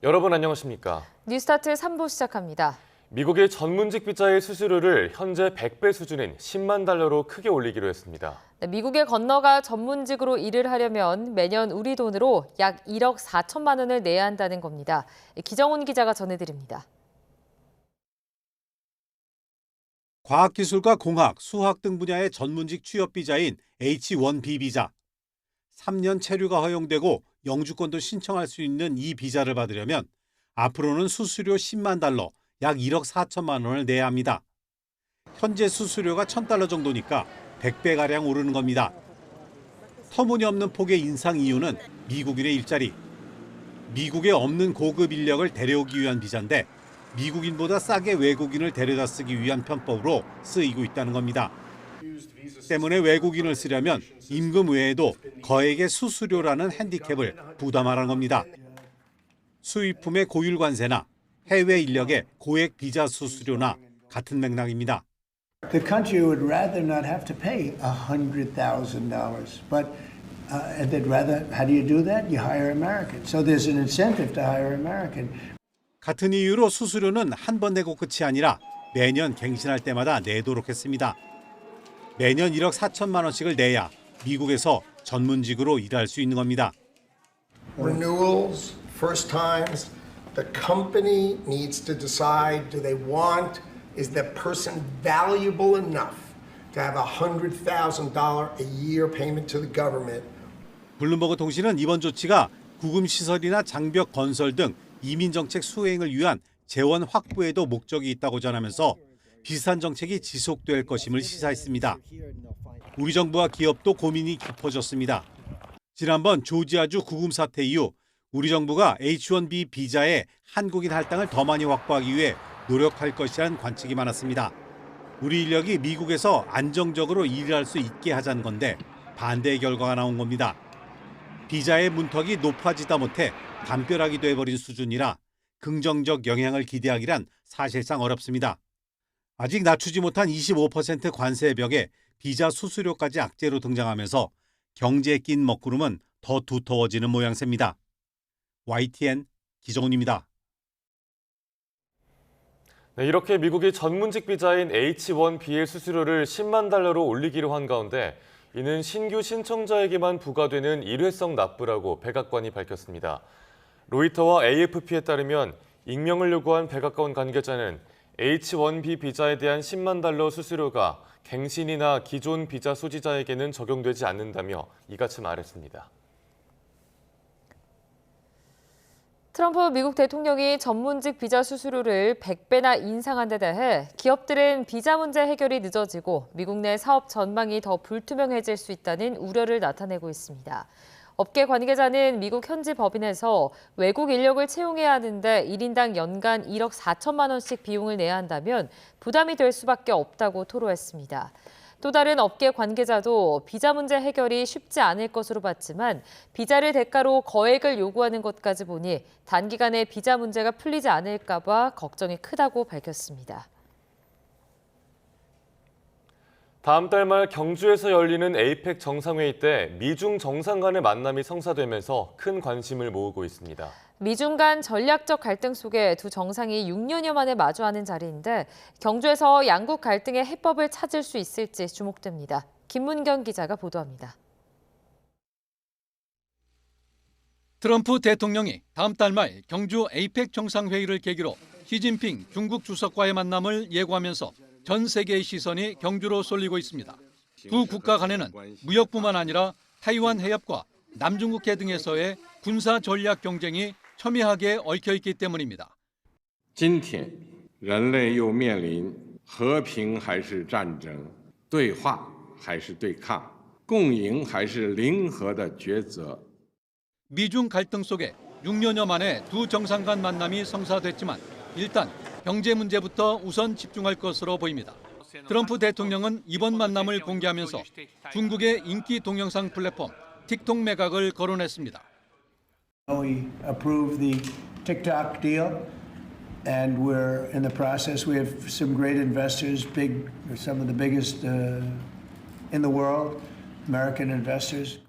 여러분 안녕하십니까? 뉴스타트 3부 시작합니다. 미국의 전문직 비자의 수수료를 현재 100배 수준인 10만 달러로 크게 올리기로 했습니다. 미국에 건너가 전문직으로 일을 하려면 매년 우리 돈으로 약 1억 4천만 원을 내야 한다는 겁니다. 기정훈 기자가 전해드립니다. 과학기술과 공학, 수학 등 분야의 전문직 취업 비자인 H-1B 비자. 3년 체류가 허용되고 영주권도 신청할 수 있는 이 비자를 받으려면 앞으로는 수수료 10만 달러, 약 1억 4천만 원을 내야 합니다. 현재 수수료가 1,000달러 정도니까 100배가량 오르는 겁니다. 터무니없는 폭의 인상 이유는 미국인의 일자리. 미국에 없는 고급 인력을 데려오기 위한 비자인데 미국인보다 싸게 외국인을 데려다 쓰기 위한 편법으로 쓰이고 있다는 겁니다. 때문에 외국인을 쓰려면 임금 외에도 거액의 수수료라는 핸디캡을 부담하라는 겁니다. 수입품의 고율 관세나 해외 인력의 고액 비자 수수료나 같은 맥락입니다. The country would rather not have to pay $100,000, but they'd rather. How do you do that? You hire Americans. So there's an incentive to hire American. 같은 이유로 수수료는 한 번 내고 끝이 아니라 매년 갱신할 때마다 내도록 했습니다. 매년 1억 4천만 원씩을 내야 미국에서 전문직으로 일할 수 있는 겁니다. Renewals, first times, the company needs to decide, do they want, is that person valuable enough to have $100,000 a year payment to the government? 블룸버그 통신은 이번 조치가 구금시설이나 장벽 건설 등 이민정책 수행을 위한 재원 확보에도 목적이 있다고 전하면서 비슷한 정책이 지속될 것임을 시사했습니다. 우리 정부와 기업도 고민이 깊어졌습니다. 지난번 조지아주 구금 사태 이후 우리 정부가 H-1B 비자에 한국인 할당을 더 많이 확보하기 위해 노력할 것이라는 관측이 많았습니다. 우리 인력이 미국에서 안정적으로 일할 수 있게 하자는 건데 반대의 결과가 나온 겁니다. 비자의 문턱이 높아지다 못해 담벼락이 돼버린 수준이라 긍정적 영향을 기대하기란 사실상 어렵습니다. 아직 낮추지 못한 25% 관세 벽에 비자 수수료까지 악재로 등장하면서 경제에 낀 먹구름은 더 두터워지는 모양새입니다. YTN 기정훈입니다. 네, 이렇게 미국이 전문직 비자인 H-1B의 수수료를 10만 달러로 올리기로 한 가운데 이는 신규 신청자에게만 부과되는 일회성 납부라고 백악관이 밝혔습니다. 로이터와 AFP에 따르면 익명을 요구한 백악관 관계자는 H-1B 비자에 대한 10만 달러 수수료가 갱신이나 기존 비자 소지자에게는 적용되지 않는다며 이같이 말했습니다. 트럼프 미국 대통령이 전문직 비자 수수료를 100배나 인상한 데 대해 기업들은 비자 문제 해결이 늦어지고 미국 내 사업 전망이 더 불투명해질 수 있다는 우려를 나타내고 있습니다. 업계 관계자는 미국 현지 법인에서 외국 인력을 채용해야 하는데 1인당 연간 1억 4천만 원씩 비용을 내야 한다면 부담이 될 수밖에 없다고 토로했습니다. 또 다른 업계 관계자도 비자 문제 해결이 쉽지 않을 것으로 봤지만 비자를 대가로 거액을 요구하는 것까지 보니 단기간에 비자 문제가 풀리지 않을까 봐 걱정이 크다고 밝혔습니다. 다음 달 말 경주에서 열리는 에이펙 정상회의 때 미중 정상 간의 만남이 성사되면서 큰 관심을 모으고 있습니다. 미중 간 전략적 갈등 속에 두 정상이 6년여 만에 마주하는 자리인데 경주에서 양국 갈등의 해법을 찾을 수 있을지 주목됩니다. 김문경 기자가 보도합니다. 트럼프 대통령이 다음 달 말 경주 에이펙 정상회의를 계기로 시진핑 중국 주석과의 만남을 예고하면서 전 세계의 시선이 경주로 쏠리고 있습니다. 두 국가 간에는 무역뿐만 아니라 타이완 해협과 남중국해 등에서의 군사 전략 경쟁이 첨예하게 얽혀 있기 때문입니다. 今天人类又面临和平还是战争、对话还是对抗、共赢还是零和的抉择。 미중 갈등 속에 6년여 만에 두 정상 간 만남이 성사됐지만 일단 경제 문제부터 우선 집중할 것으로 보입니다. 트럼프 대통령은 이번 만남을 공개하면서 중국의 인기 동영상 플랫폼 틱톡 매각을 거론했습니다. We approved the TikTok deal, and we're in the process. We have some great investors, some of the biggest in the world, American investors.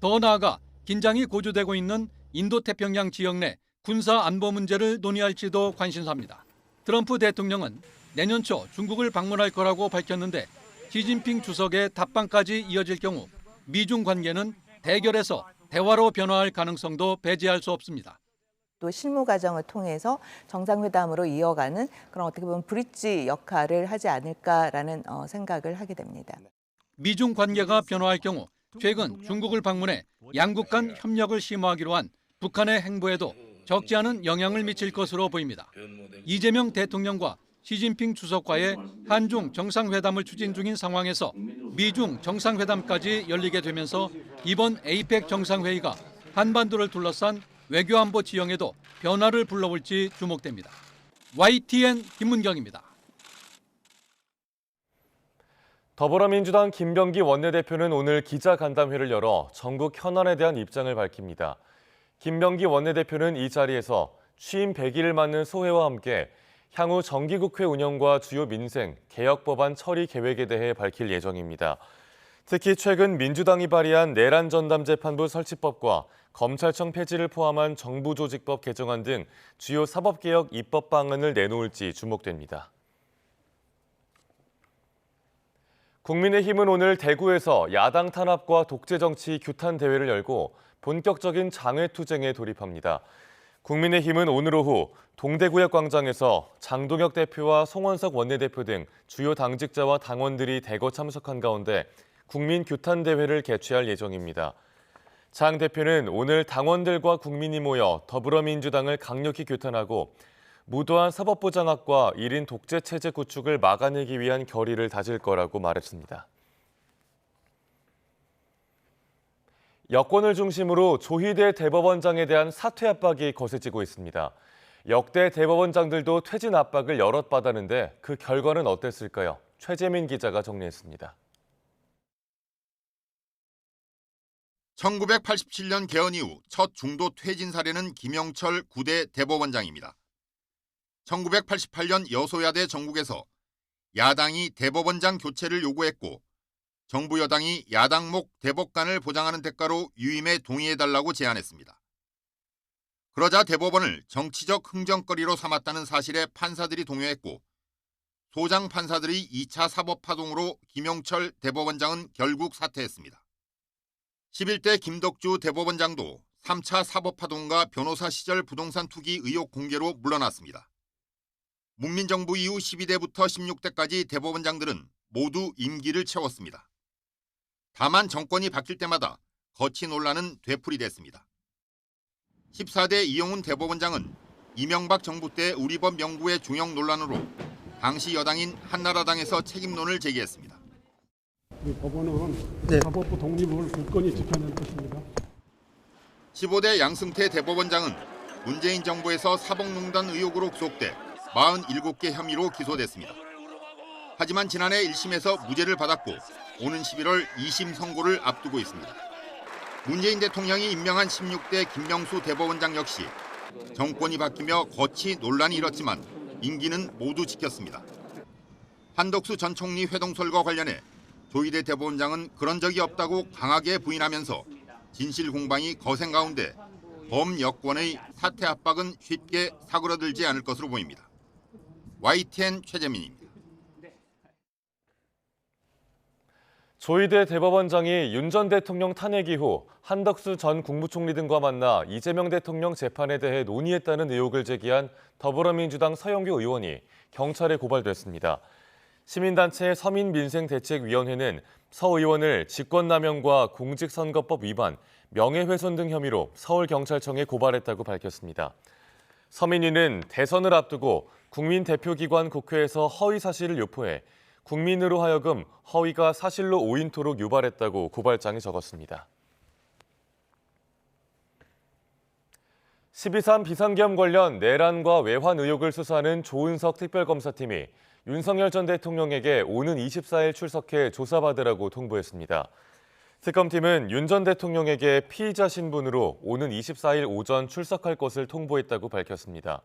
더 나아가 긴장이 고조되고 있는 인도태평양 지역 내 군사 안보 문제를 논의할지도 관심사입니다. 트럼프 대통령은 내년 초 중국을 방문할 거라고 밝혔는데 시진핑 주석의 답방까지 이어질 경우 미중 관계는 대결에서 대화로 변화할 가능성도 배제할 수 없습니다. 또 실무 과정을 통해서 정상회담으로 이어가는 그런 어떻게 보면 브릿지 역할을 하지 않을까라는 생각을 하게 됩니다. 미중 관계가 변화할 경우 최근 중국을 방문해 양국 간 협력을 심화하기로 한 북한의 행보에도 적지 않은 영향을 미칠 것으로 보입니다. 이재명 대통령과 시진핑 주석과의 한중 정상회담을 추진 중인 상황에서 미중 정상회담까지 열리게 되면서 이번 에이펙 정상회의가 한반도를 둘러싼 외교안보 지형에도 변화를 불러올지 주목됩니다. YTN 김문경입니다. 더불어민주당 김병기 원내대표는 오늘 기자간담회를 열어 전국 현안에 대한 입장을 밝힙니다. 김병기 원내대표는 이 자리에서 취임 100일을 맞는 소회와 함께 향후 정기국회 운영과 주요 민생, 개혁 법안 처리 계획에 대해 밝힐 예정입니다. 특히 최근 민주당이 발의한 내란 전담 재판부 설치법과 검찰청 폐지를 포함한 정부조직법 개정안 등 주요 사법개혁 입법 방안을 내놓을지 주목됩니다. 국민의힘은 오늘 대구에서 야당 탄압과 독재 정치 규탄 대회를 열고 본격적인 장외투쟁에 돌입합니다. 국민의힘은 오늘 오후 동대구역 광장에서 장동혁 대표와 송원석 원내대표 등 주요 당직자와 당원들이 대거 참석한 가운데 국민 규탄 대회를 개최할 예정입니다. 장 대표는 오늘 당원들과 국민이 모여 더불어민주당을 강력히 규탄하고 무도한 사법부 장악과 1인 독재 체제 구축을 막아내기 위한 결의를 다질 거라고 말했습니다. 여권을 중심으로 조희대 대법원장에 대한 사퇴 압박이 거세지고 있습니다. 역대 대법원장들도 퇴진 압박을 여럿 받았는데 그 결과는 어땠을까요? 최재민 기자가 정리했습니다. 1987년 개헌 이후 첫 중도 퇴진 사례는 김영철 9대 대법원장입니다. 1988년 여소야대 정국에서 야당이 대법원장 교체를 요구했고 정부 여당이 야당목 대법관을 보장하는 대가로 유임에 동의해달라고 제안했습니다. 그러자 대법원을 정치적 흥정거리로 삼았다는 사실에 판사들이 동요했고 소장 판사들이 2차 사법파동으로 김영철 대법원장은 결국 사퇴했습니다. 11대 김덕주 대법원장도 3차 사법파동과 변호사 시절 부동산 투기 의혹 공개로 물러났습니다. 문민정부 이후 12대부터 16대까지 대법원장들은 모두 임기를 채웠습니다. 다만 정권이 바뀔 때마다 거취 논란은 되풀이됐습니다. 14대 이용훈 대법원장은 이명박 정부 때 우리법 연구의 중형 논란으로 당시 여당인 한나라당에서 책임론을 제기했습니다. 우리 법원은 사법부 독립을 굳건히 지켜낼 것입니다. 15대 양승태 대법원장은 문재인 정부에서 사법농단 의혹으로 구속돼 47개 혐의로 기소됐습니다. 하지만 지난해 1심에서 무죄를 받았고 오는 11월 2심 선고를 앞두고 있습니다. 문재인 대통령이 임명한 16대 김명수 대법원장 역시 정권이 바뀌며 거취 논란이 일었지만 임기는 모두 지켰습니다. 한덕수 전 총리 회동설과 관련해 조희대 대법원장은 그런 적이 없다고 강하게 부인하면서 진실 공방이 거센 가운데 범여권의 사퇴 압박은 쉽게 사그러들지 않을 것으로 보입니다. YTN 최재민입니다. 조희대 대법원장이 윤 전 대통령 탄핵 이후 한덕수 전 국무총리 등과 만나 이재명 대통령 재판에 대해 논의했다는 의혹을 제기한 더불어민주당 서영교 의원이 경찰에 고발됐습니다. 시민단체 서민민생대책위원회는 서 의원을 직권남용과 공직선거법 위반, 명예훼손 등 혐의로 서울경찰청에 고발했다고 밝혔습니다. 서민위는 대선을 앞두고 국민대표기관 국회에서 허위 사실을 유포해 국민으로 하여금 허위가 사실로 오인토록 유발했다고 고발장에 적었습니다. 12.3 비상계엄 관련 내란과 외환 의혹을 수사하는 조은석 특별검사팀이 윤석열 전 대통령에게 오는 24일 출석해 조사받으라고 통보했습니다. 특검팀은 윤 전 대통령에게 피의자 신분으로 오는 24일 오전 출석할 것을 통보했다고 밝혔습니다.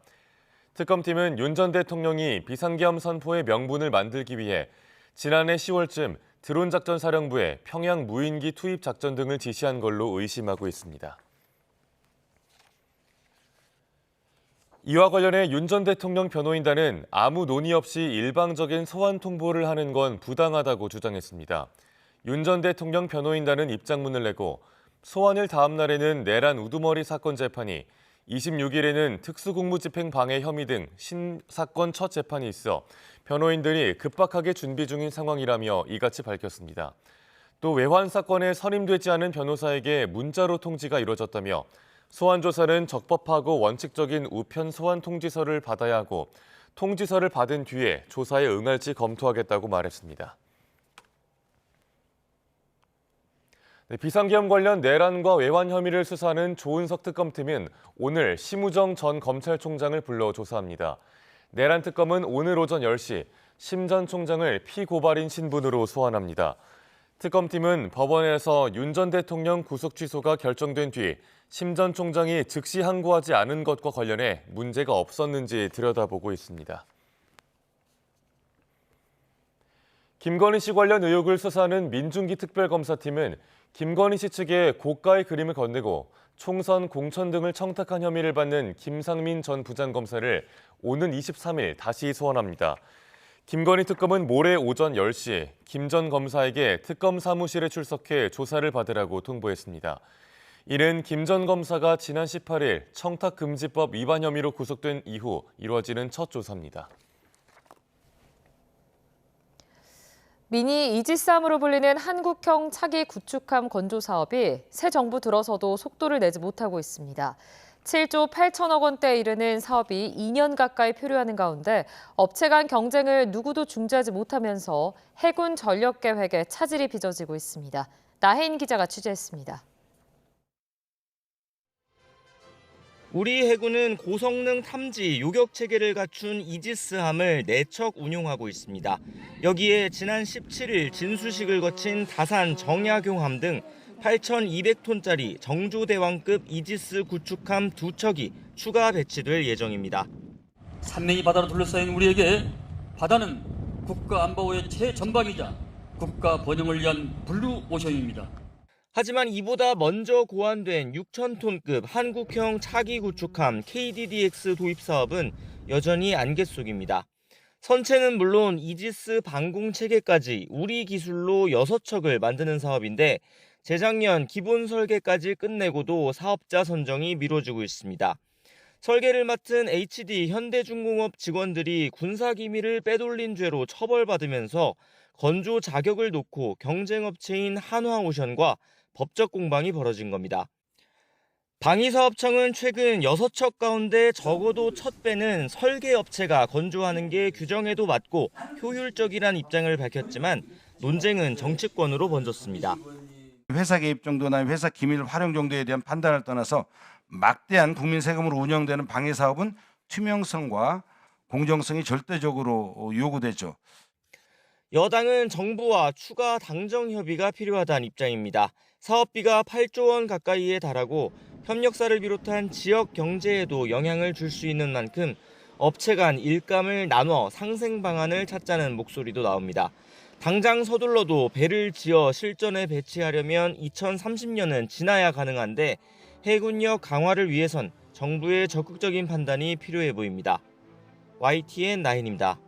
특검팀은 윤 전 대통령이 비상계엄 선포의 명분을 만들기 위해 지난해 10월쯤 드론작전사령부에 평양 무인기 투입 작전 등을 지시한 걸로 의심하고 있습니다. 이와 관련해 윤 전 대통령 변호인단은 아무 논의 없이 일방적인 소환 통보를 하는 건 부당하다고 주장했습니다. 윤 전 대통령 변호인단은 입장문을 내고 소환일 다음 날에는 내란 우두머리 사건 재판이, 26일에는 특수공무집행 방해 혐의 등 신사건 첫 재판이 있어 변호인들이 급박하게 준비 중인 상황이라며 이같이 밝혔습니다. 또 외환 사건에 선임되지 않은 변호사에게 문자로 통지가 이뤄졌다며 소환 조사는 적법하고 원칙적인 우편 소환 통지서를 받아야 하고 통지서를 받은 뒤에 조사에 응할지 검토하겠다고 말했습니다. 비상계엄 관련 내란과 외환 혐의를 수사하는 조은석 특검팀은 오늘 심우정 전 검찰총장을 불러 조사합니다. 내란 특검은 오늘 오전 10시 심 전 총장을 피고발인 신분으로 소환합니다. 특검팀은 법원에서 윤 전 대통령 구속 취소가 결정된 뒤 심 전 총장이 즉시 항고하지 않은 것과 관련해 문제가 없었는지 들여다보고 있습니다. 김건희 씨 관련 의혹을 수사하는 민중기 특별검사팀은 김건희 씨 측에 고가의 그림을 건네고 총선 공천 등을 청탁한 혐의를 받는 김상민 전 부장검사를 오는 23일 다시 소환합니다. 김건희 특검은 모레 오전 10시 김 전 검사에게 특검 사무실에 출석해 조사를 받으라고 통보했습니다. 이는 김 전 검사가 지난 18일 청탁금지법 위반 혐의로 구속된 이후 이루어지는 첫 조사입니다. 미니 이지스함으로 불리는 한국형 차기 구축함 건조 사업이 새 정부 들어서도 속도를 내지 못하고 있습니다. 7조 8천억 원대에 이르는 사업이 2년 가까이 표류하는 가운데 업체 간 경쟁을 누구도 중지하지 못하면서 해군 전력 계획에 차질이 빚어지고 있습니다. 나혜인 기자가 취재했습니다. 우리 해군은 고성능 탐지, 요격 체계를 갖춘 이지스함을 4척 운용하고 있습니다. 여기에 지난 17일 진수식을 거친 다산 정약용함 등 8,200톤짜리 정조대왕급 이지스 구축함 2척이 추가 배치될 예정입니다. 산맹이 바다로 둘러싸인 우리에게 바다는 국가 안보의 최전방이자 국가 번영을 위한 블루오션입니다. 하지만 이보다 먼저 고안된 6,000톤급 한국형 차기 구축함 KDDX 도입 사업은 여전히 안갯 속입니다. 선체는 물론 이지스 방공 체계까지 우리 기술로 6척을 만드는 사업인데 재작년 기본 설계까지 끝내고도 사업자 선정이 미뤄지고 있습니다. 설계를 맡은 HD 현대중공업 직원들이 군사기밀을 빼돌린 죄로 처벌받으면서 건조 자격을 놓고 경쟁업체인 한화오션과 법적 공방이 벌어진 겁니다. 방위사업청은 최근 6척 가운데 적어도 첫 배는 설계업체가 건조하는 게 규정에도 맞고 효율적이란 입장을 밝혔지만 논쟁은 정치권으로 번졌습니다. 회사 개입 정도나 회사 기밀 활용 정도에 대한 판단을 떠나서 막대한 국민 세금으로 운영되는 방위사업은 투명성과 공정성이 절대적으로 요구되죠. 여당은 정부와 추가 당정 협의가 필요하다는 입장입니다. 사업비가 8조 원 가까이에 달하고 협력사를 비롯한 지역 경제에도 영향을 줄 수 있는 만큼 업체 간 일감을 나눠 상생 방안을 찾자는 목소리도 나옵니다. 당장 서둘러도 배를 지어 실전에 배치하려면 2030년은 지나야 가능한데 해군력 강화를 위해선 정부의 적극적인 판단이 필요해 보입니다. YTN 나인입니다.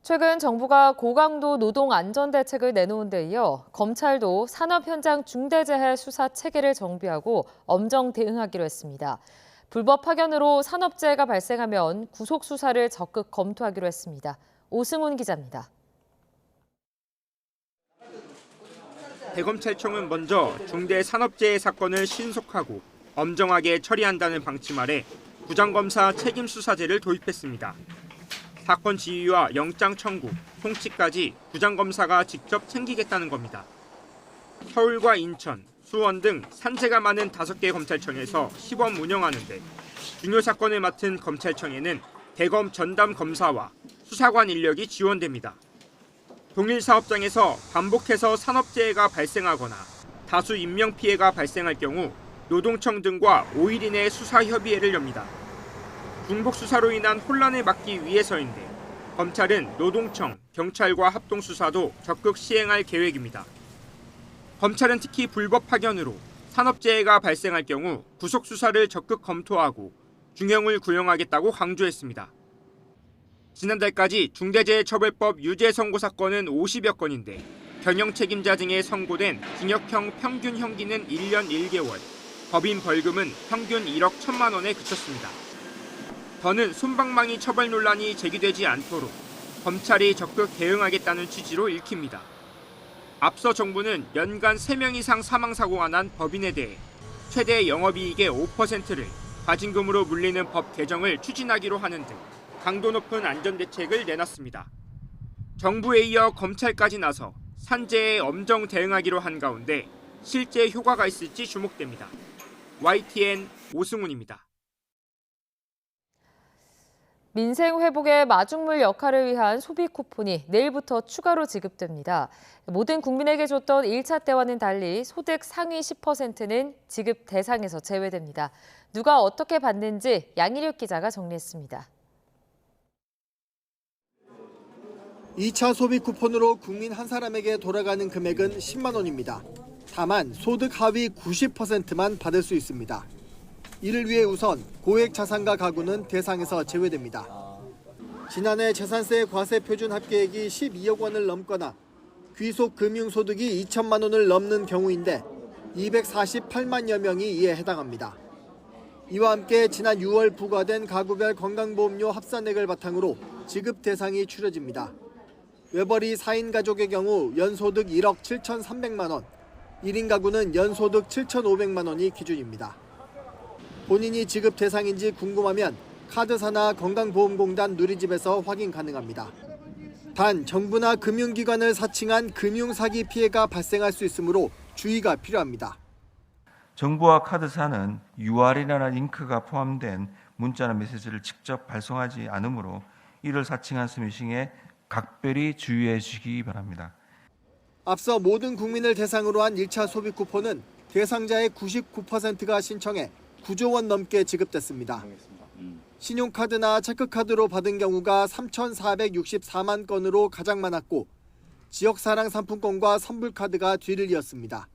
최근 정부가 고강도 노동 안전 대책을 내놓은 데 이어 검찰도 산업 현장 중대재해 수사 체계를 정비하고 엄정 대응하기로 했습니다. 불법 파견으로 산업재해가 발생하면 구속 수사를 적극 검토하기로 했습니다. 오승훈 기자입니다. 대검찰청은 먼저 중대산업재해 사건을 신속하고 엄정하게 처리한다는 방침 아래 부장검사 책임수사제를 도입했습니다. 사건 지휘와 영장 청구, 송치까지 부장검사가 직접 챙기겠다는 겁니다. 서울과 인천, 수원 등 산재가 많은 5개 검찰청에서 시범 운영하는데 중요 사건을 맡은 검찰청에는 대검 전담 검사와 수사관 인력이 지원됩니다. 동일 사업장에서 반복해서 산업재해가 발생하거나 다수 인명피해가 발생할 경우 노동청 등과 5일 이내 수사협의회를 엽니다. 중복수사로 인한 혼란을 막기 위해서인데 검찰은 노동청, 경찰과 합동수사도 적극 시행할 계획입니다. 검찰은 특히 불법 파견으로 산업재해가 발생할 경우 구속 수사를 적극 검토하고 중형을 구형하겠다고 강조했습니다. 지난달까지 중대재해처벌법 유죄 선고 사건은 50여 건인데 경영 책임자 등에 선고된 징역형 평균 형기는 1년 1개월, 법인 벌금은 평균 1억 1천만 원에 그쳤습니다. 더는 솜방망이 처벌 논란이 제기되지 않도록 검찰이 적극 대응하겠다는 취지로 읽힙니다. 앞서 정부는 연간 3명 이상 사망사고가 난 법인에 대해 최대 영업이익의 5%를 과징금으로 물리는 법 개정을 추진하기로 하는 등 강도 높은 안전대책을 내놨습니다. 정부에 이어 검찰까지 나서 산재에 엄정 대응하기로 한 가운데 실제 효과가 있을지 주목됩니다. YTN 오승훈입니다. 민생 회복의 마중물 역할을 위한 소비 쿠폰이 내일부터 추가로 지급됩니다. 모든 국민에게 줬던 1차 때와는 달리 소득 상위 10%는 지급 대상에서 제외됩니다. 누가 어떻게 받는지 양일육 기자가 정리했습니다. 2차 소비 쿠폰으로 국민 한 사람에게 돌아가는 금액은 10만 원입니다. 다만 소득 하위 90%만 받을 수 있습니다. 이를 위해 우선 고액 자산가 가구는 대상에서 제외됩니다. 지난해 재산세 과세 표준 합계액이 12억 원을 넘거나 귀속 금융소득이 2천만 원을 넘는 경우인데 248만여 명이 이에 해당합니다. 이와 함께 지난 6월 부과된 가구별 건강보험료 합산액을 바탕으로 지급 대상이 추려집니다. 외벌이 4인 가족의 경우 연소득 1억 7,300만 원, 1인 가구는 연소득 7,500만 원이 기준입니다. 본인이 지급 대상인지 궁금하면 카드사나 건강보험공단 누리집에서 확인 가능합니다. 단 정부나 금융기관을 사칭한 금융사기 피해가 발생할 수 있으므로 주의가 필요합니다. 정부와 카드사는 UR이나 링크가 포함된 문자나 메시지를 직접 발송하지 않으므로 이를 사칭한 스미싱에 각별히 주의해 주시기 바랍니다. 앞서 모든 국민을 대상으로 한 1차 소비 쿠폰은 대상자의 99%가 신청해 9조 원 넘게 지급됐습니다. 신용카드나 체크카드로 받은 경우가 3,464만 건으로 가장 많았고 지역사랑 상품권과 선불카드가 뒤를 이었습니다.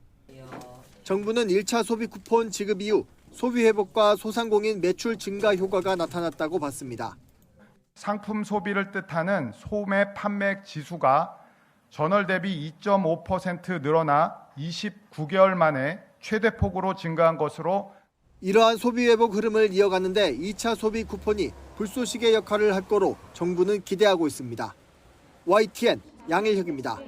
정부는 1차 소비 쿠폰 지급 이후 소비 회복과 소상공인 매출 증가 효과가 나타났다고 봤습니다. 상품 소비를 뜻하는 소매 판매액 지수가 전월 대비 2.5% 늘어나 29개월 만에 최대폭으로 증가한 것으로 이러한 소비 회복 흐름을 이어가는데 2차 소비 쿠폰이 불쏘시개 역할을 할 거로 정부는 기대하고 있습니다. YTN 양일혁입니다.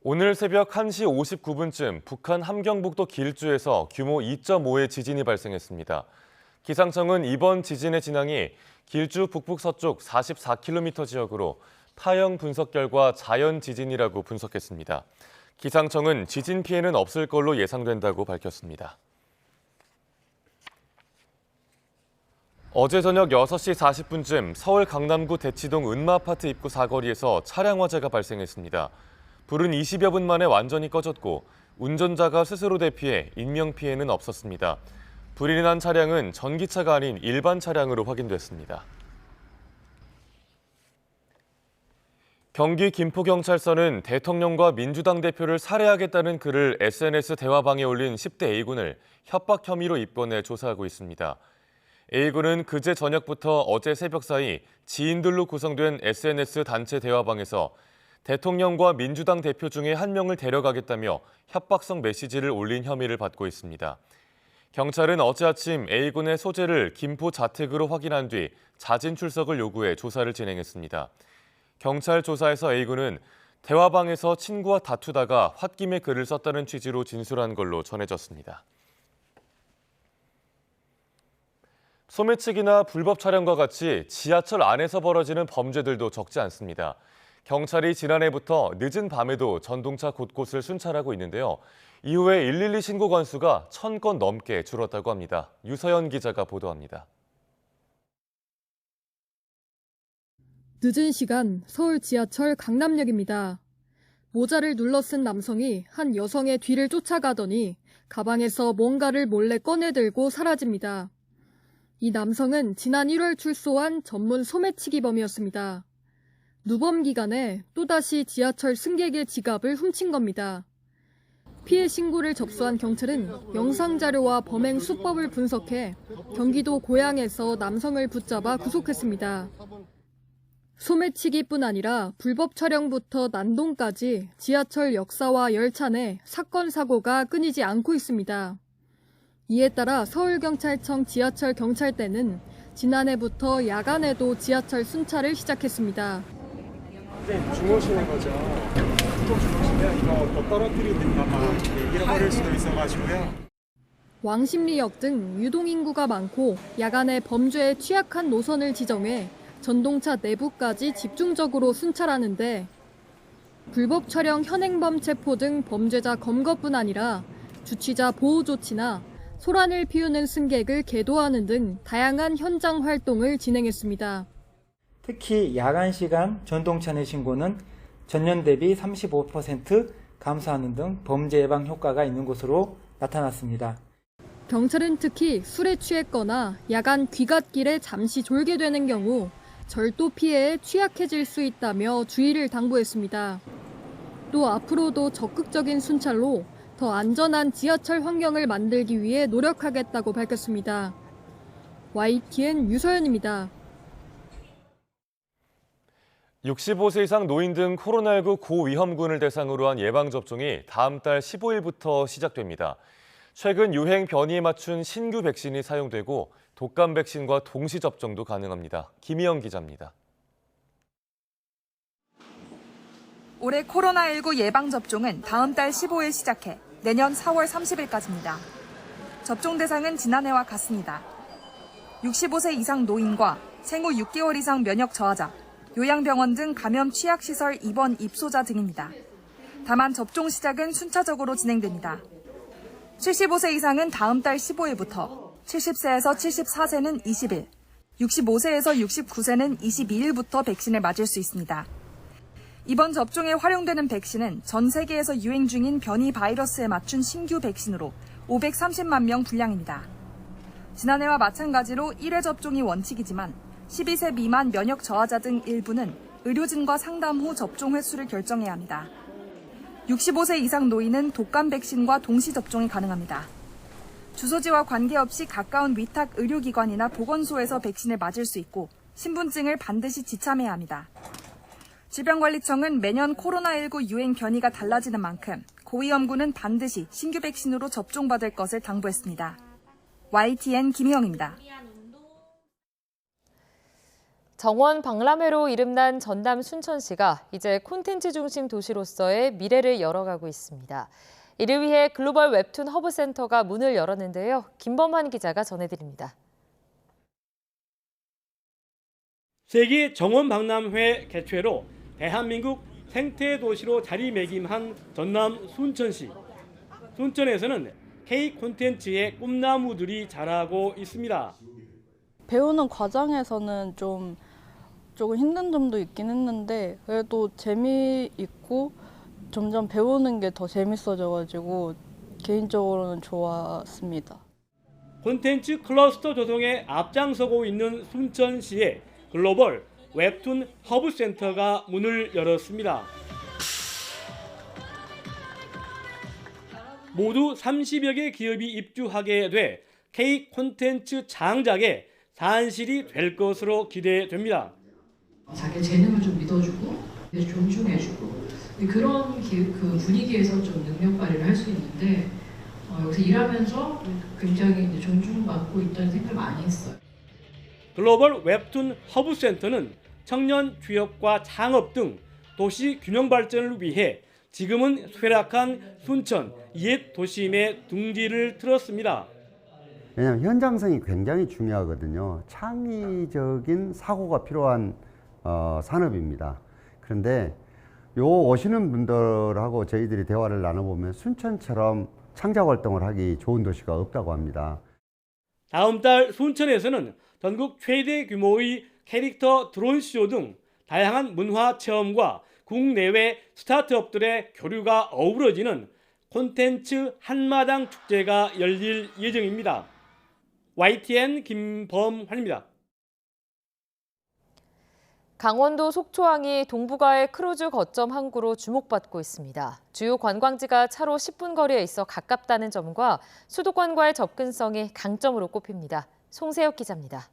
오늘 새벽 1시 59분쯤 북한 함경북도 길주에서 규모 2.5의 지진이 발생했습니다. 기상청은 이번 지진의 진앙이 길주 북북서쪽 44km 지역으로 파형 분석 결과 자연 지진이라고 분석했습니다. 기상청은 지진 피해는 없을 걸로 예상된다고 밝혔습니다. 어제 저녁 6시 40분쯤 서울 강남구 대치동 은마아파트 입구 사거리에서 차량 화재가 발생했습니다. 불은 20여 분 만에 완전히 꺼졌고 운전자가 스스로 대피해 인명피해는 없었습니다. 불이 난 차량은 전기차가 아닌 일반 차량으로 확인됐습니다. 경기 김포경찰서는 대통령과 민주당 대표를 살해하겠다는 글을 SNS 대화방에 올린 10대 A군을 협박 혐의로 입건해 조사하고 있습니다. A군은 그제 저녁부터 어제 새벽 사이 지인들로 구성된 SNS 단체 대화방에서 대통령과 민주당 대표 중에 한 명을 데려가겠다며 협박성 메시지를 올린 혐의를 받고 있습니다. 경찰은 어제 아침 A군의 소재를 김포 자택으로 확인한 뒤 자진 출석을 요구해 조사를 진행했습니다. 경찰 조사에서 A군은 대화방에서 친구와 다투다가 홧김에 글을 썼다는 취지로 진술한 걸로 전해졌습니다. 소매치기나 불법 촬영과 같이 지하철 안에서 벌어지는 범죄들도 적지 않습니다. 경찰이 지난해부터 늦은 밤에도 전동차 곳곳을 순찰하고 있는데요. 이후에 112 신고 건수가 1,000건 넘게 줄었다고 합니다. 유서연 기자가 보도합니다. 늦은 시간 서울 지하철 강남역입니다. 모자를 눌러 쓴 남성이 한 여성의 뒤를 쫓아가더니 가방에서 뭔가를 몰래 꺼내들고 사라집니다. 이 남성은 지난 1월 출소한 전문 소매치기범이었습니다. 누범 기간에 또다시 지하철 승객의 지갑을 훔친 겁니다. 피해 신고를 접수한 경찰은 영상자료와 범행 수법을 분석해 경기도 고양에서 남성을 붙잡아 구속했습니다. 소매치기뿐 아니라 불법 촬영부터 난동까지 지하철 역사와 열차 내 사건 사고가 끊이지 않고 있습니다. 이에 따라 서울경찰청 지하철 경찰대는 지난해부터 야간에도 지하철 순찰을 시작했습니다. 네, 주무시는 거죠. 또 주무시면 이거 또 떨어뜨리든가 막 잃어버릴 수도 있어가지고요. 왕십리역 등 유동인구가 많고 야간에 범죄에 취약한 노선을 지정해 전동차 내부까지 집중적으로 순찰하는데 불법 촬영 현행범 체포 등 범죄자 검거뿐 아니라 주취자 보호 조치나 소란을 피우는 승객을 계도하는 등 다양한 현장 활동을 진행했습니다. 특히 야간 시간 전동차 내 신고는 전년 대비 35% 감소하는 등 범죄 예방 효과가 있는 것으로 나타났습니다. 경찰은 특히 술에 취했거나 야간 귀갓길에 잠시 졸게 되는 경우 절도 피해에 취약해질 수 있다며 주의를 당부했습니다. 또 앞으로도 적극적인 순찰로 더 안전한 지하철 환경을 만들기 위해 노력하겠다고 밝혔습니다. YTN 유서연입니다. 65세 이상 노인 등 코로나19 고위험군을 대상으로 한 예방접종이 다음 달 15일부터 시작됩니다. 최근 유행 변이에 맞춘 신규 백신이 사용되고 독감 백신과 동시 접종도 가능합니다. 김희영 기자입니다. 올해 코로나19 예방접종은 다음 달 15일 시작해 내년 4월 30일까지입니다. 접종 대상은 지난해와 같습니다. 65세 이상 노인과 생후 6개월 이상 면역 저하자, 요양병원 등 감염 취약시설 입원 입소자 등입니다. 다만 접종 시작은 순차적으로 진행됩니다. 75세 이상은 다음 달 15일부터, 70세에서 74세는 20일, 65세에서 69세는 22일부터 백신을 맞을 수 있습니다. 이번 접종에 활용되는 백신은 전 세계에서 유행 중인 변이 바이러스에 맞춘 신규 백신으로 530만 명 분량입니다. 지난해와 마찬가지로 1회 접종이 원칙이지만 12세 미만 면역 저하자 등 일부는 의료진과 상담 후 접종 횟수를 결정해야 합니다. 65세 이상 노인은 독감 백신과 동시 접종이 가능합니다. 주소지와 관계없이 가까운 위탁 의료기관이나 보건소에서 백신을 맞을 수 있고 신분증을 반드시 지참해야 합니다. 질병관리청은 매년 코로나19 유행 변이가 달라지는 만큼 고위험군은 반드시 신규 백신으로 접종받을 것을 당부했습니다. YTN 김희영입니다. 정원 박람회로 이름난 전남 순천시가 이제 콘텐츠 중심 도시로서의 미래를 열어가고 있습니다. 이를 위해 글로벌 웹툰 허브센터가 문을 열었는데요. 김범환 기자가 전해드립니다. 세계 정원 박람회 개최로 대한민국 생태 도시로 자리매김한 전남 순천시. 순천에서는 K 콘텐츠의 꿈나무들이 자라고 있습니다. 배우는 과정에서는 조금 힘든 점도 있긴 했는데 그래도 재미있고 점점 배우는 게 더 재밌어져가지고 개인적으로는 좋았습니다. 콘텐츠 클러스터 조성에 앞장서고 있는 순천시의 글로벌 웹툰 허브센터가 문을 열었습니다. 모두 30여 개 기업이 입주하게 돼 K 콘텐츠 장작의 산실이 될 것으로 기대됩니다. 자기 재능을 좀 믿어주고 존중해주고 그런 그 분위기에서 좀 능력 발휘를 할 수 있는데 여기서 일하면서 굉장히 존중받고 있다는 생각을 많이 했어요. 글로벌 웹툰 허브센터는 청년 취업과 창업 등 도시 균형 발전을 위해 지금은 쇠락한 순천 옛 도심의 둥지를 틀었습니다. 왜냐하면 현장성이 굉장히 중요하거든요. 창의적인 사고가 필요한 산업입니다. 그런데 요 오시는 분들하고 저희들이 대화를 나눠보면 순천처럼 창작 활동을 하기 좋은 도시가 없다고 합니다. 다음 달 순천에서는 전국 최대 규모의 캐릭터 드론쇼 등 다양한 문화 체험과 국내외 스타트업들의 교류가 어우러지는 콘텐츠 한마당 축제가 열릴 예정입니다. YTN 김범환입니다. 강원도 속초항이 동북아의 크루즈 거점 항구로 주목받고 있습니다. 주요 관광지가 차로 10분 거리에 있어 가깝다는 점과 수도권과의 접근성이 강점으로 꼽힙니다. 송세혁 기자입니다.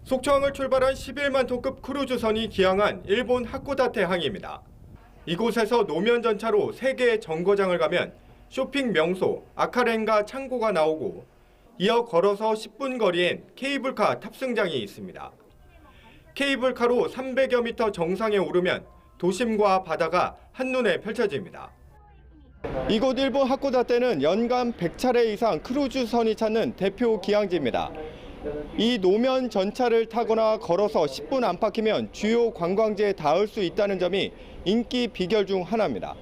속초항을 출발한 11만 톤급 크루즈선이 기항한 일본 하코다테 항입니다. 이곳에서 노면 전차로 3개의 정거장을 가면 쇼핑 명소 아카렌가 창고가 나오고 이어 걸어서 10분 거리엔 케이블카 탑승장이 있습니다. 케이블카로 300여 미터 정상에 오르면 도심과 바다가 한눈에 펼쳐집니다. 이곳 일본 하코다테는 연간 100차례 이상 크루즈선이 찾는 대표 기항지입니다. 이 노면 전차를 타거나 걸어서 10분 안팎이면 주요 관광지에 닿을 수 있다는 점이 인기 비결 중 하나입니다.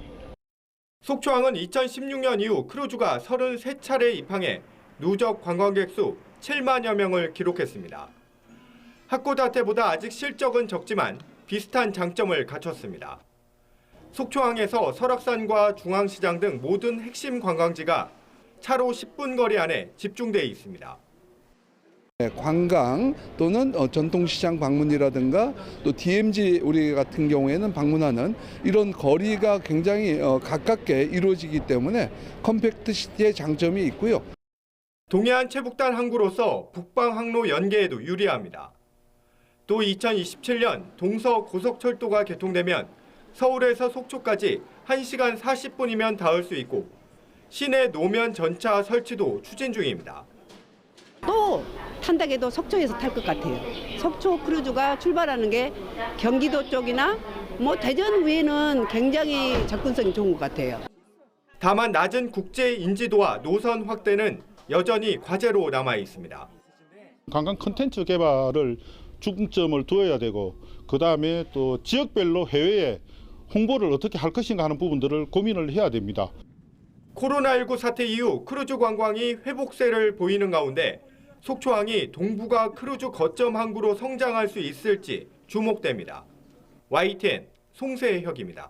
속초항은 2016년 이후 크루즈가 33차례 입항해 누적 관광객 수 7만여 명을 기록했습니다. 하코다테보다 아직 실적은 적지만 비슷한 장점을 갖췄습니다. 속초항에서 설악산과 중앙시장 등 모든 핵심 관광지가 차로 10분 거리 안에 집중돼 있습니다. 관광 또는 전통시장 방문이라든가 또 DMZ 우리 같은 경우에는 방문하는 이런 거리가 굉장히 가깝게 이루어지기 때문에 컴팩트 시티의 장점이 있고요. 동해안 최북단 항구로서 북방 항로 연계에도 유리합니다. 또 2027년 동서 고속철도가 개통되면 서울에서 속초까지 1시간 40분이면 닿을 수 있고 시내 노면 전차 설치도 추진 중입니다. 또 탄다해도 속초에서 탈 것 같아요. 속초 크루즈가 출발하는 게 경기도 쪽이나 대전 외에는 굉장히 접근성이 좋은 것 같아요. 다만 낮은 국제 인지도와 노선 확대는 여전히 과제로 남아 있습니다. 관광 콘텐츠 개발을 중점을 두어야 되고 그다음에 또 지역별로 해외에 홍보를 어떻게 할 것인가 하는 부분들을 고민을 해야 됩니다. 코로나19 사태 이후 크루즈 관광이 회복세를 보이는 가운데 속초항이 동북아 크루즈 거점 항구로 성장할 수 있을지 주목됩니다. YTN 송세혁입니다.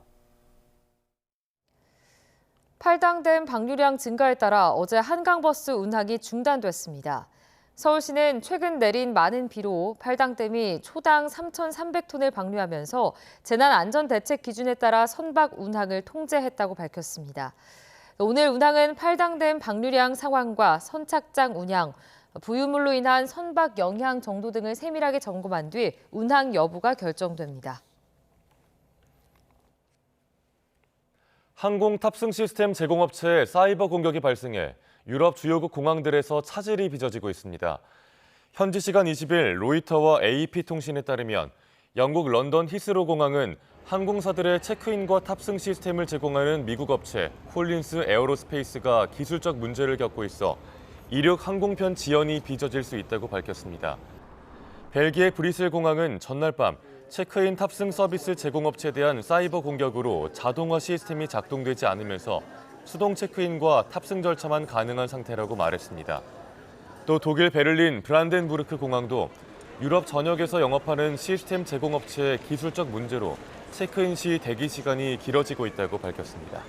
팔당댐 방류량 증가에 따라 어제 한강버스 운항이 중단됐습니다. 서울시는 최근 내린 많은 비로 팔당댐이 초당 3,300톤을 방류하면서 재난안전대책 기준에 따라 선박 운항을 통제했다고 밝혔습니다. 오늘 운항은 팔당댐 방류량 상황과 선착장 운항, 부유물로 인한 선박 영향 정도 등을 세밀하게 점검한 뒤 운항 여부가 결정됩니다. 항공 탑승 시스템 제공업체에 사이버 공격이 발생해 유럽 주요국 공항들에서 차질이 빚어지고 있습니다. 현지 시간 20일 로이터와 AP통신에 따르면 영국 런던 히스로 공항은 항공사들의 체크인과 탑승 시스템을 제공하는 미국 업체 콜린스 에어로스페이스가 기술적 문제를 겪고 있어 이륙 항공편 지연이 빚어질 수 있다고 밝혔습니다. 벨기에 브뤼셀 공항은 전날 밤 체크인 탑승 서비스 제공업체에 대한 사이버 공격으로 자동화 시스템이 작동되지 않으면서 수동 체크인과 탑승 절차만 가능한 상태라고 말했습니다. 또 독일 베를린 브란덴부르크 공항도 유럽 전역에서 영업하는 시스템 제공업체의 기술적 문제로 체크인 시 대기 시간이 길어지고 있다고 밝혔습니다.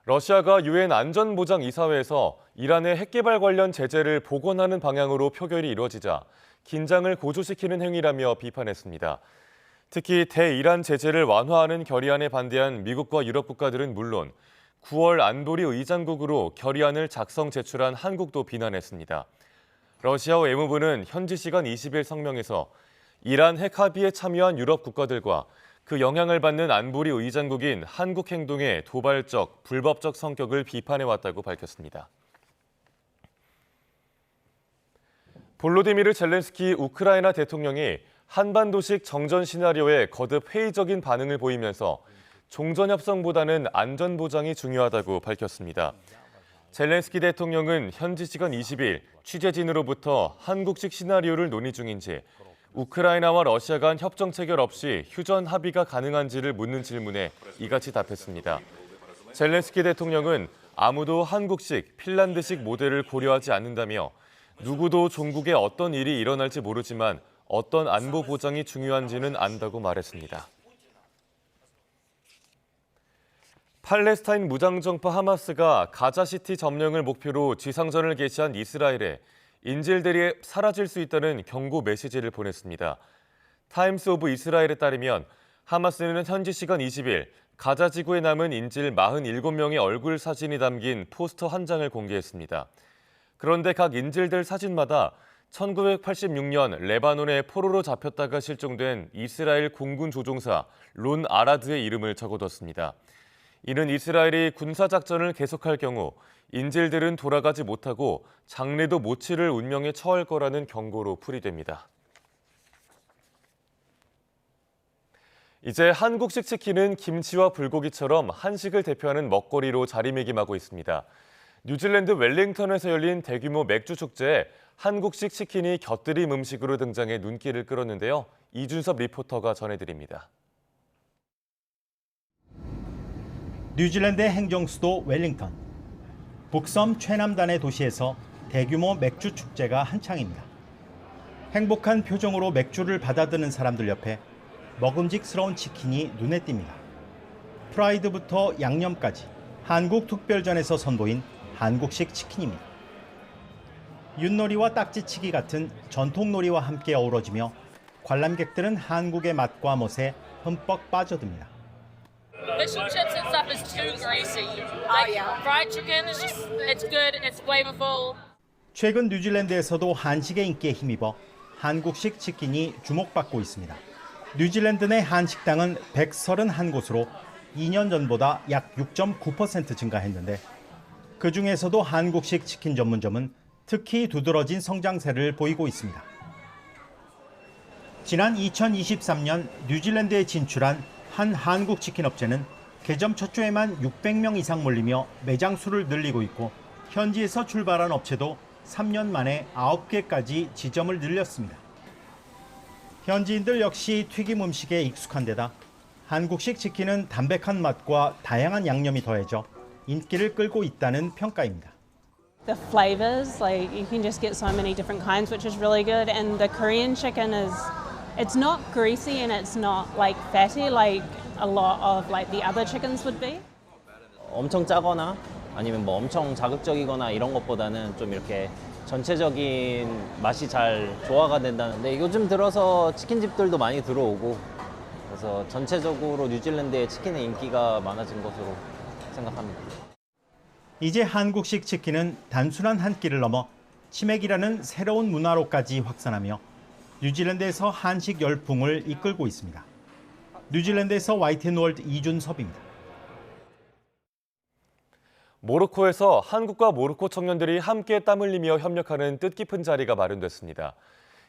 러시아가 유엔 안전보장이사회에서 이란의 핵개발 관련 제재를 복원하는 방향으로 표결이 이루어지자 긴장을 고조시키는 행위라며 비판했습니다. 특히 대이란 제재를 완화하는 결의안에 반대한 미국과 유럽 국가들은 물론 9월 안보리 의장국으로 결의안을 작성 제출한 한국도 비난했습니다. 러시아 외무부는 현지 시간 20일 성명에서 이란 핵 합의에 참여한 유럽 국가들과 그 영향을 받는 안보리 의장국인 한국 행동의 도발적, 불법적 성격을 비판해왔다고 밝혔습니다. 볼로디미르 젤렌스키 우크라이나 대통령이 한반도식 정전 시나리오에 거듭 회의적인 반응을 보이면서 종전협상보다는 안전보장이 중요하다고 밝혔습니다. 젤렌스키 대통령은 현지 시간 20일 취재진으로부터 한국식 시나리오를 논의 중인지 우크라이나와 러시아 간 협정 체결 없이 휴전 합의가 가능한지를 묻는 질문에 이같이 답했습니다. 젤렌스키 대통령은 아무도 한국식, 핀란드식 모델을 고려하지 않는다며 누구도 종국에 어떤 일이 일어날지 모르지만 어떤 안보 보장이 중요한지는 안다고 말했습니다. 팔레스타인 무장정파 하마스가 가자시티 점령을 목표로 지상전을 개시한 이스라엘에 인질들이 사라질 수 있다는 경고 메시지를 보냈습니다. 타임스 오브 이스라엘에 따르면 하마스는 현지 시간 20일 가자 지구에 남은 인질 47명의 얼굴 사진이 담긴 포스터 한 장을 공개했습니다. 그런데 각 인질들 사진마다 1986년 레바논에 포로로 잡혔다가 실종된 이스라엘 공군 조종사 론 아라드의 이름을 적어뒀습니다. 이는 이스라엘이 군사작전을 계속할 경우 인질들은 돌아가지 못하고 장례도 못 치를 운명에 처할 거라는 경고로 풀이됩니다. 이제 한국식 치킨은 김치와 불고기처럼 한식을 대표하는 먹거리로 자리매김하고 있습니다. 뉴질랜드 웰링턴에서 열린 대규모 맥주 축제에 한국식 치킨이 곁들임 음식으로 등장해 눈길을 끌었는데요. 이준섭 리포터가 전해드립니다. 뉴질랜드의 행정수도 웰링턴. 북섬 최남단의 도시에서 대규모 맥주 축제가 한창입니다. 행복한 표정으로 맥주를 받아드는 사람들 옆에 먹음직스러운 치킨이 눈에 띕니다. 프라이드부터 양념까지 한국 특별전에서 선보인 한국식 치킨입니다. 윷놀이와 딱지치기 같은 전통놀이와 함께 어우러지며 관람객들은 한국의 맛과 멋에 흠뻑 빠져듭니다. Fish and chips and stuff is too greasy. Like fried chicken is just, it's good, it's flavorful. 최근 뉴질랜드에서도 한식의 인기에 힘입어 한국식 치킨이 주목받고 있습니다. 뉴질랜드 내 한식당은 131곳으로 2년 전보다 약 6.9% 증가했는데 그 중에서도 한국식 치킨 전문점은 특히 두드러진 성장세를 보이고 있습니다. 지난 2023년 뉴질랜드에 진출한 한 한국 치킨 업체는 개점 첫 주에만 600명 이상 몰리며 매장 수를 늘리고 있고 현지에서 출발한 업체도 3년 만에 9개까지 지점을 늘렸습니다. 현지인들 역시 튀김 음식에 익숙한 데다 한국식 치킨은 담백한 맛과 다양한 양념이 더해져 인기를 끌고 있다는 평가입니다. The flavors, like you can just get so many different kinds, which is really good. And the Korean chicken is, it's not greasy and it's not like fatty like a lot of like the other chickens would be. 엄청 짜거나 아니면 뭐 엄청 자극적이거나 이런 것보다는 좀 이렇게 전체적인 맛이 잘 조화가 된다는데 요즘 들어서 치킨집들도 많이 들어오고 그래서 전체적으로 뉴질랜드의 치킨의 인기가 많아진 것으로 생각합니다. 이제 한국식 치킨은 단순한 한 끼를 넘어 치맥이라는 새로운 문화로까지 확산하며 뉴질랜드에서 한식 열풍을 이끌고 있습니다. 뉴질랜드에서 YTN월드 이준섭입니다. 모로코에서 한국과 모로코 청년들이 함께 땀 흘리며 협력하는 뜻깊은 자리가 마련됐습니다.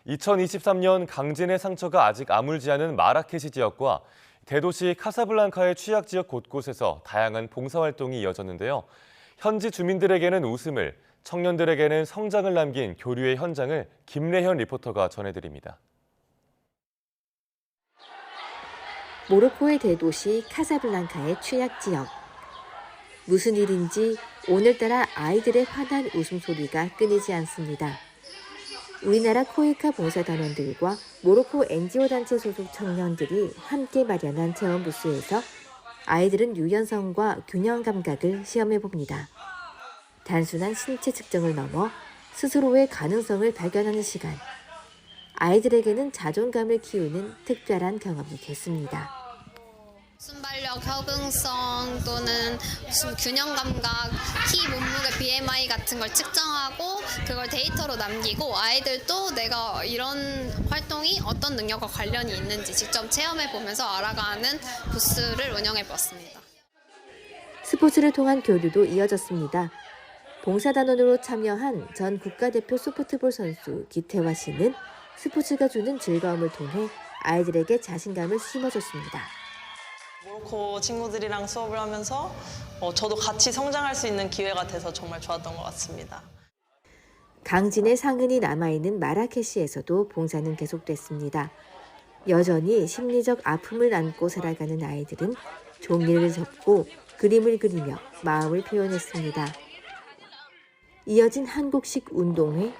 2023년 강진의 상처가 아직 아물지 않은 마라케시 지역과 대도시 카사블랑카의 취약 지역 곳곳에서 다양한 봉사활동이 이어졌는데요. 현지 주민들에게는 웃음을, 청년들에게는 성장을 남긴 교류의 현장을 김래현 리포터가 전해드립니다. 모로코의 대도시 카사블랑카의 취약 지역. 무슨 일인지 오늘따라 아이들의 환한 웃음소리가 끊이지 않습니다. 우리나라 코이카 봉사단원들과 모로코 NGO 단체 소속 청년들이 함께 마련한 체험 부스에서 아이들은 유연성과 균형 감각을 시험해봅니다. 단순한 신체 측정을 넘어 스스로의 가능성을 발견하는 시간. 아이들에게는 자존감을 키우는 특별한 경험이 됐습니다. 순발력, 협응성 또는 무슨 균형 감각, 키, 몸무게, BMI 같은 걸 측정하고 그걸 데이터로 남기고 아이들도 내가 이런 활동이 어떤 능력과 관련이 있는지 직접 체험해보면서 알아가는 부스를 운영해보았습니다. 스포츠를 통한 교류도 이어졌습니다. 봉사단원으로 참여한 전 국가대표 소프트볼 선수 기태화 씨는 스포츠가 주는 즐거움을 통해 아이들에게 자신감을 심어줬습니다. 모로코 친구들이랑 수업을 하면서 저도 같이 성장할 수 있는 기회가 돼서 정말 좋았던 것 같습니다. 강진의 상흔이 남아있는 마라케시에서도 봉사는 계속됐습니다. 여전히 심리적 아픔을 안고 살아가는 아이들은 종이를 접고 그림을 그리며 마음을 표현했습니다. 이어진 한국식 운동회,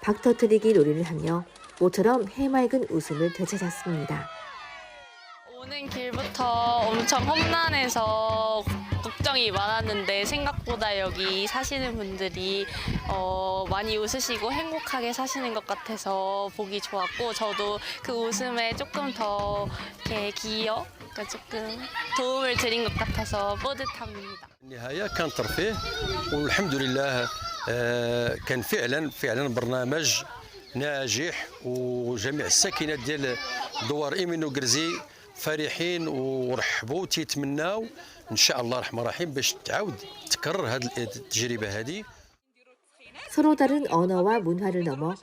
박터트리기 놀이를 하며 모처럼 해맑은 웃음을 되찾았습니다. 오는 길부터 엄청 험난해서 걱정이 많았는데 생각보다 여기 사시는 분들이 많이 웃으시고 행복하게 사시는 것 같아서 보기 좋았고 저도 그 웃음에 조금 더 이렇게 조금 도움을 드린 것 같아서 뿌듯합니다. النهاية كان ترفيه والحمد لله كان فعلا برنامج ناجح وجميع الساكنات ديال دوار إيمينو قرزي فرحين ورحبوا وتيتمناو ان شاء الله الرحمن الرحيم باش تعاود تكرر هذه التجربه هذه. 서로 다른 언어와 문화를 넘어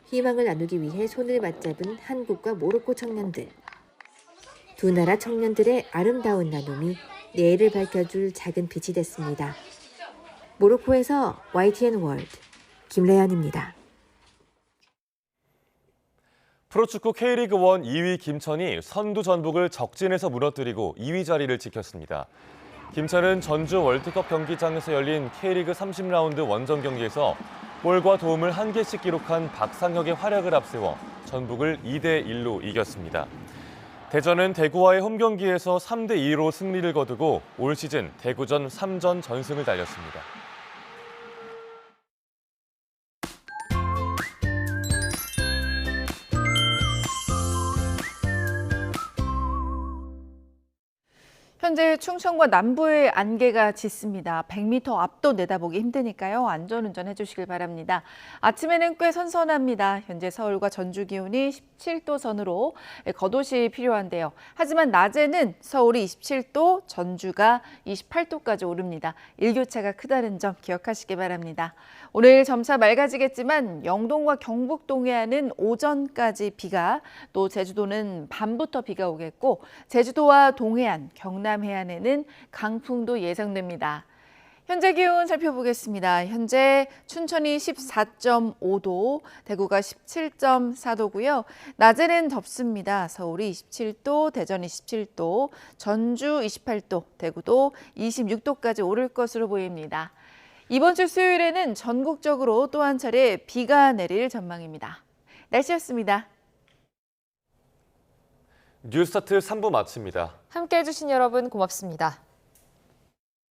희망을 나누기 위해 손을 맞잡은 한국과 모로코 청년들. 두 나라 청년들의 아름다운 나눔이 내일을 밝혀줄 작은 빛이 됐습니다. 모로코에서 YTN 월드 김래연입니다. 프로축구 K리그 1 2위 김천이 선두 전북을 적진에서 무너뜨리고 2위 자리를 지켰습니다. 김천은 전주 월드컵 경기장에서 열린 K리그 30라운드 원정 경기에서 골과 도움을 1개씩 기록한 박상혁의 활약을 앞세워 전북을 2대1로 이겼습니다. 대전은 대구와의 홈 경기에서 3대2로 승리를 거두고 올 시즌 대구전 3전 전승을 달렸습니다. 현재 충청과 남부의 안개가 짙습니다. 100m 앞도 내다보기 힘드니까요. 안전운전 해주시길 바랍니다. 아침에는 꽤 선선합니다. 현재 서울과 전주 기온이 17도 선으로 겉옷이 필요한데요. 하지만 낮에는 서울이 27도, 전주가 28도까지 오릅니다. 일교차가 크다는 점 기억하시기 바랍니다. 오늘 점차 맑아지겠지만 영동과 경북 동해안은 오전까지 비가, 또 제주도는 밤부터 비가 오겠고 제주도와 동해안, 경남 해안에는 강풍도 예상됩니다. 현재 기온 살펴보겠습니다. 현재 춘천이 14.5도, 대구가 17.4도고요. 낮에는 덥습니다. 서울이 27도, 대전이 17도, 전주 28도, 대구도 26도까지 오를 것으로 보입니다. 이번 주 수요일에는 전국적으로 또 한 차례 비가 내릴 전망입니다. 날씨였습니다. 뉴스타트 3부 마칩니다. 함께해 주신 여러분 고맙습니다.